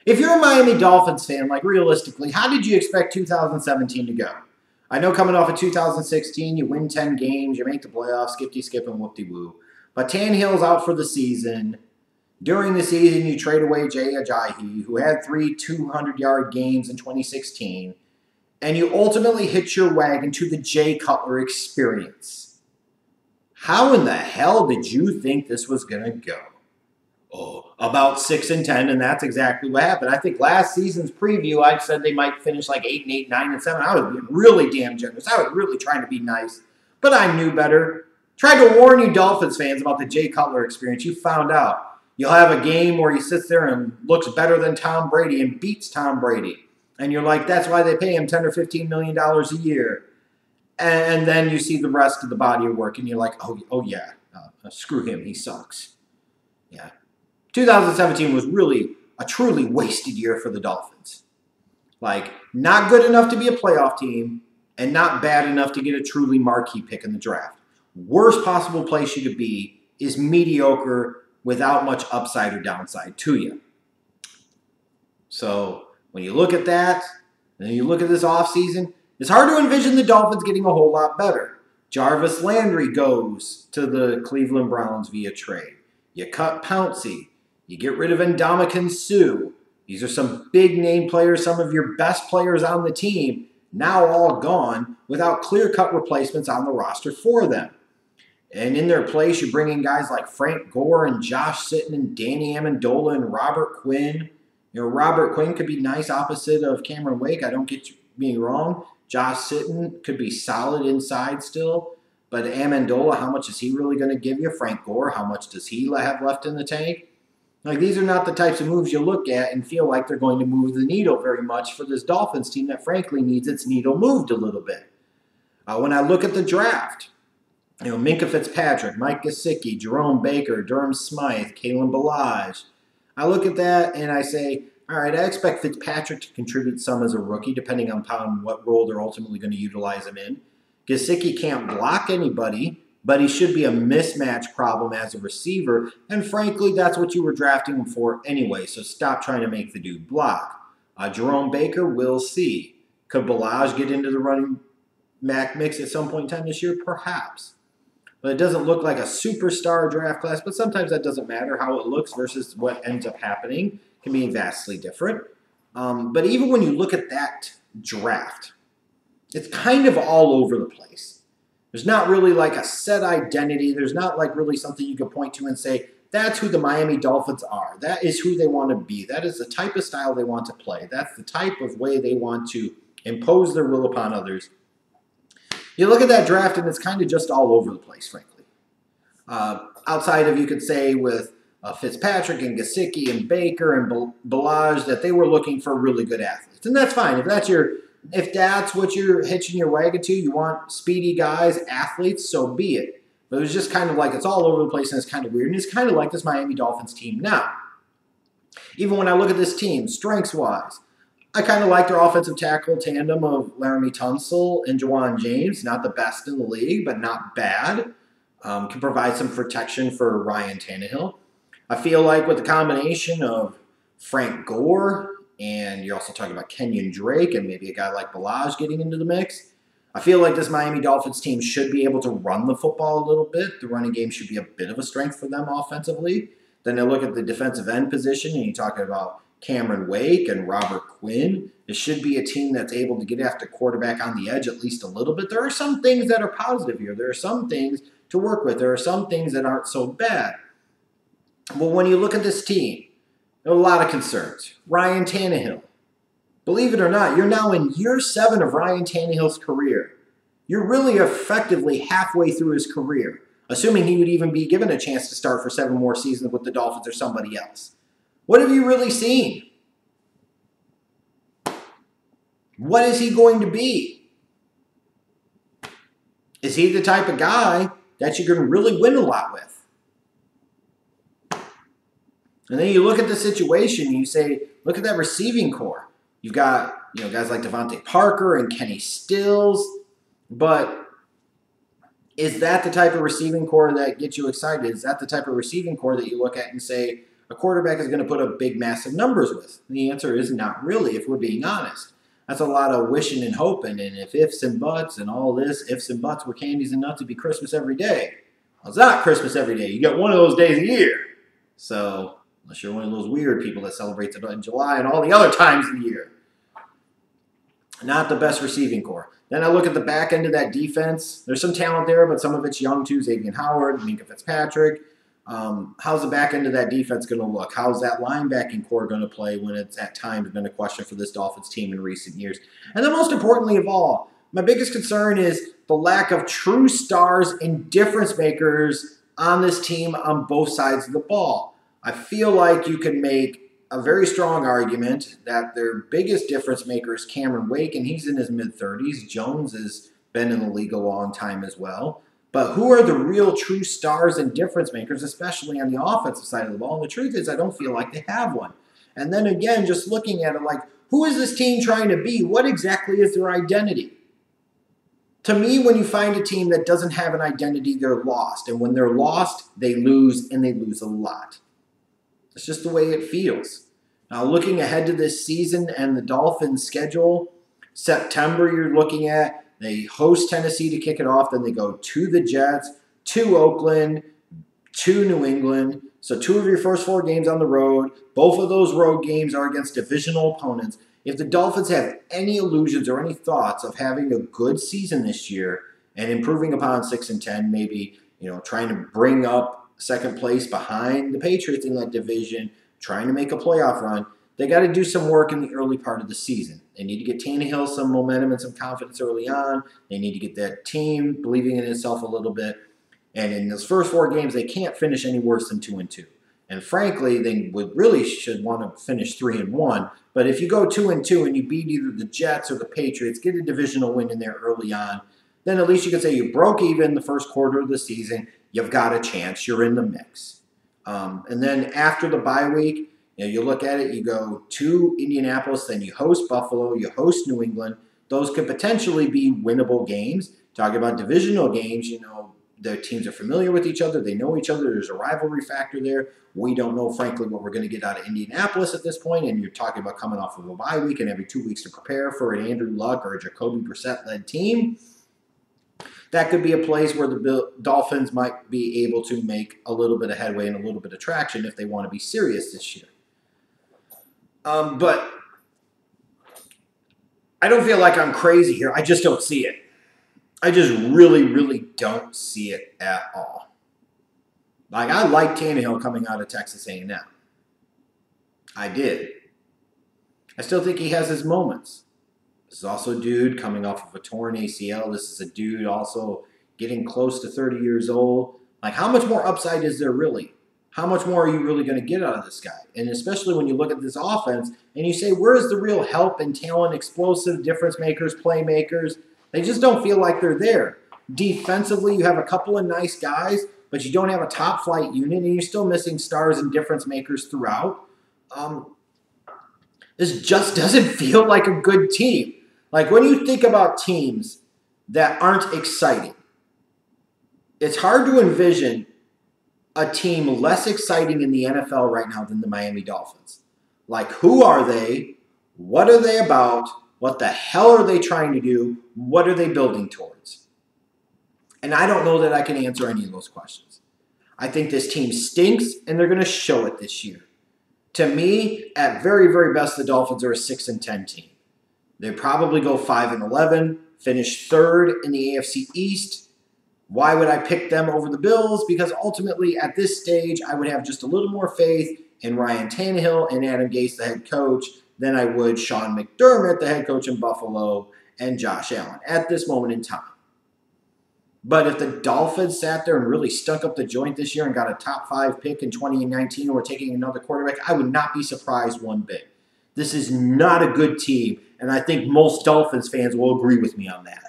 If you're a Miami Dolphins fan, like realistically, how did you expect 2017 to go? I know coming off of 2016, you win 10 games, you make the playoffs, skip and whoop-de-woo. But Tannehill's out for the season. During the season, you trade away Jay Ajayi, who had 3 200-yard games in 2016, and you ultimately hitch your wagon to the Jay Cutler experience. How in the hell did you think this was going to go? Oh, about 6-10, and that's exactly what happened. I think last season's preview, I said they might finish like 8-8, 9-7. I was being really damn generous. I was really trying to be nice, but I knew better. Tried to warn you Dolphins fans about the Jay Cutler experience. You found out. You'll have a game where he sits there and looks better than Tom Brady and beats Tom Brady. And you're like, that's why they pay him $10 or $15 million a year. And then you see the rest of the body of work, and you're like, oh yeah, screw him. He sucks. Yeah. 2017 was really a truly wasted year for the Dolphins. Like, not good enough to be a playoff team and not bad enough to get a truly marquee pick in the draft. Worst possible place you could be is mediocre without much upside or downside to you. So when you look at that, and you look at this offseason, it's hard to envision the Dolphins getting a whole lot better. Jarvis Landry goes to the Cleveland Browns via trade. You cut Pouncey. You get rid of Ndamukong Suh. These are some big-name players, some of your best players on the team, now all gone without clear-cut replacements on the roster for them. And in their place, you bring in guys like Frank Gore and Josh Sitton and Danny Amendola and Robert Quinn. You know, Robert Quinn could be nice opposite of Cameron Wake. I don't get me wrong. Josh Sitton could be solid inside still. But Amendola, how much is he really going to give you? Frank Gore, how much does he have left in the tank? Like, these are not the types of moves you look at and feel like they're going to move the needle very much for this Dolphins team that, frankly, needs its needle moved a little bit. When I look at the draft, you know, Minkah Fitzpatrick, Mike Gesicki, Jerome Baker, Durham Smythe, Kalen Ballage. I look at that and I say, all right, I expect Fitzpatrick to contribute some as a rookie, depending on what role they're ultimately going to utilize him in. Gesicki can't block anybody, but he should be a mismatch problem as a receiver, and frankly, that's what you were drafting him for anyway, so stop trying to make the dude block. Jerome Baker, we'll see. Could Ballage get into the running back mix at some point in time this year? Perhaps. But it doesn't look like a superstar draft class, but sometimes that doesn't matter. How it looks versus what ends up happening can be vastly different. But even when you look at that draft, it's kind of all over the place. There's not really like a set identity. There's not like really something you can point to and say, that's who the Miami Dolphins are. That is who they want to be. That is the type of style they want to play. That's the type of way they want to impose their will upon others. You look at that draft, and it's kind of just all over the place, frankly. Outside of, you could say, with Fitzpatrick and Gesicki and Baker and Ballage, that they were looking for really good athletes. And that's fine. If that's what you're hitching your wagon to, you want speedy guys, athletes, so be it. But it was just kind of like it's all over the place, and it's kind of weird. And it's kind of like this Miami Dolphins team now. Even when I look at this team, strengths-wise, I kind of like their offensive tackle tandem of Laramie Tunsil and Juwan James. Not the best in the league, but not bad. Can provide some protection for Ryan Tannehill. I feel like with the combination of Frank Gore, and you're also talking about Kenyon Drake and maybe a guy like Ballage getting into the mix, I feel like this Miami Dolphins team should be able to run the football a little bit. The running game should be a bit of a strength for them offensively. Then I look at the defensive end position, and you're talking about Cameron Wake and Robert Quinn. It should be a team that's able to get after quarterback on the edge at least a little bit. There are some things that are positive here. There are some things to work with. There are some things that aren't so bad. Well, when you look at this team, there are a lot of concerns. Ryan Tannehill. Believe it or not, you're now in year 7 of Ryan Tannehill's career. You're really effectively halfway through his career, assuming he would even be given a chance to start for 7 more seasons with the Dolphins or somebody else. What have you really seen? What is he going to be? Is he the type of guy that you're going to really win a lot with? And then you look at the situation and you say, look at that receiving core. You've got guys like Devontae Parker and Kenny Stills, but is that the type of receiving core that gets you excited? Is that the type of receiving core that you look at and say, a quarterback is going to put up big, massive numbers with? And the answer is not really, if we're being honest. That's a lot of wishing and hoping, and if ifs and buts and all this, ifs and buts were candies and nuts, it'd be Christmas every day. Well, it's not Christmas every day. You get one of those days a year. So, unless you're one of those weird people that celebrates it in July and all the other times of the year. Not the best receiving core. Then I look at the back end of that defense. There's some talent there, but some of it's young too. Xavier Howard, Minka Fitzpatrick. How's the back end of that defense going to look? How's that linebacking core going to play when it's at times been a question for this Dolphins team in recent years? And then most importantly of all, my biggest concern is the lack of true stars and difference makers on this team on both sides of the ball. I feel like you can make a very strong argument that their biggest difference maker is Cameron Wake, and he's in his mid-30s. Jones has been in the league a long time as well. But who are the real true stars and difference makers, especially on the offensive side of the ball? And the truth is, I don't feel like they have one. And then again, just looking at it like, who is this team trying to be? What exactly is their identity? To me, when you find a team that doesn't have an identity, they're lost. And when they're lost, they lose, and they lose a lot. It's just the way it feels. Now, looking ahead to this season and the Dolphins' schedule, September you're looking at, they host Tennessee to kick it off, then they go to the Jets, to Oakland, to New England. So 2 of your first 4 games on the road. Both of those road games are against divisional opponents. If the Dolphins have any illusions or any thoughts of having a good season this year and improving upon 6-10, maybe trying to bring up second place behind the Patriots in that division, trying to make a playoff run, they got to do some work in the early part of the season. They need to get Tannehill some momentum and some confidence early on. They need to get that team believing in itself a little bit. And in those first 4 games, they can't finish any worse than 2-2. And frankly, they should want to finish 3-1. But if you go 2-2 and you beat either the Jets or the Patriots, get a divisional win in there early on, then at least you could say you broke even the first quarter of the season. You've got a chance. You're in the mix. And then after the bye week, you look at it, you go to Indianapolis, then you host Buffalo, you host New England. Those could potentially be winnable games. Talking about divisional games, the teams are familiar with each other. They know each other. There's a rivalry factor there. We don't know, frankly, what we're going to get out of Indianapolis at this point, and you're talking about coming off of a bye week and every 2 weeks to prepare for an Andrew Luck or a Jacoby Brissett-led team. That could be a place where the Dolphins might be able to make a little bit of headway and a little bit of traction if they want to be serious this year. But I don't feel like I'm crazy here. I just don't see it. I just really, really don't see it at all. Like, I like Tannehill coming out of Texas A&M. I did. I still think he has his moments. This is also a dude coming off of a torn ACL. This is a dude also getting close to 30 years old. Like, how much more upside is there really? How much more are you really going to get out of this guy? And especially when you look at this offense and you say, where's the real help and talent, explosive difference makers, playmakers? They just don't feel like they're there. Defensively, you have a couple of nice guys, but you don't have a top flight unit, and you're still missing stars and difference makers throughout. This just doesn't feel like a good team. Like, when you think about teams that aren't exciting, it's hard to envision a team less exciting in the NFL right now than the Miami Dolphins. Like, who are they? What are they about? What the hell are they trying to do? What are they building towards? And I don't know that I can answer any of those questions. I think this team stinks, and they're going to show it this year. To me, at very, very best, the Dolphins are a 6-10 team. They probably go 5-11, finish 3rd in the AFC East. Why would I pick them over the Bills? Because ultimately, at this stage, I would have just a little more faith in Ryan Tannehill and Adam Gase, the head coach, than I would Sean McDermott, the head coach in Buffalo, and Josh Allen at this moment in time. But if the Dolphins sat there and really stunk up the joint this year and got a top 5 pick in 2019 and were taking another quarterback, I would not be surprised one bit. This is not a good team, and I think most Dolphins fans will agree with me on that.